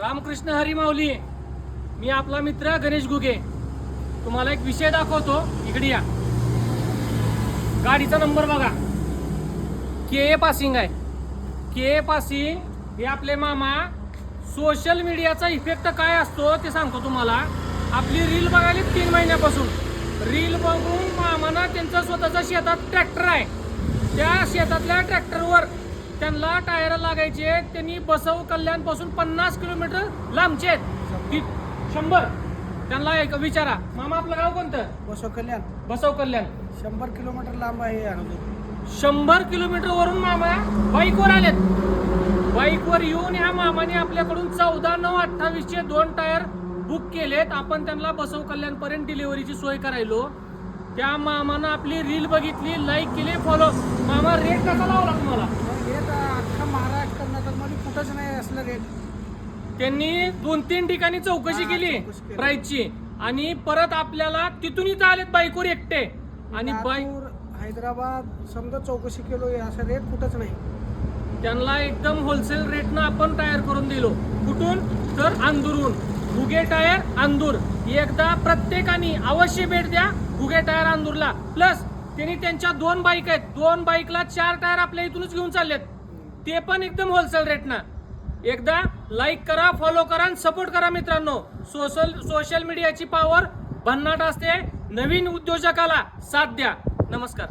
रामकृष्ण हरी माऊली. मी आपला मित्र गणेश घुगे. तुम्हाला एक विषय दाखवतो. इकडे या. गाडीचा नंबर बघा. के पासिंग आहे. के पासिंग हे आपले मामा. सोशल मीडियाचा इफेक्ट काय असतो ते सांगतो तुम्हाला. आपली रील बघायला 3 महिन्यापासून रील बघून मामाना त्यांचा स्वतःचा शेतात ट्रॅक्टर आहे. त्या शेतातल्या ट्रॅक्टरवर त्यांना टायर लागायचे. त्यांनी बसव कल्याण पासून 50 किलोमीटर लांबचे आहेत. 100. त्यांना एक विचारा, मामा आपलं गाव कोणतं? बसव कल्याण. बसव कल्याण 100 किलोमीटर लांब आहे. 100 किलोमीटर वरून मामा बाईकवर आलेत. बाईकवर येऊन ह्या मामाने आपल्याकडून 14,928 2 टायर बुक केलेत. आपण त्यांना बसव कल्याण पर्यंत डिलिव्हरीची सोय करायलो. त्या मामानं आपली रील बघितली, लाईक केली, फॉलो. मामा रेट कसा लावला तुम्हाला? रेट अख्खा महाराष्ट्र कर्नाटकमध्ये कुठंच नाही असलं रेट. त्यांनी 2-3 ठिकाणी चौकशी केली प्राइसची आणि परत आपल्याला तिथून इथं आलेत बाईकवर एकटे. आणि हैदराबाद समजा चौकशी केलो, असं रेट कुठंच नाही. त्यांना एकदम होलसेल रेटनं आपण टायर करून दिलो. कुठून? तर अंदूरहून. घुगे टायर अंदूर. एकदा प्रत्येकाने अवश्य भेट द्या घुगे टायर अंदूरला. प्लस त्यांनी त्यांच्या 2 बाईक आहेत. 2 बाईकला 4 टायर आपल्या इथूनच घेऊन चाललेत, ते पण एकदम होलसेल रेटनं. एकदा लाईक करा, फॉलो करा आणि सपोर्ट करा मित्रांनो. सोशल मीडियाची पॉवर भन्नाट असते. नवीन उद्योजकाला साथ द्या. नमस्कार.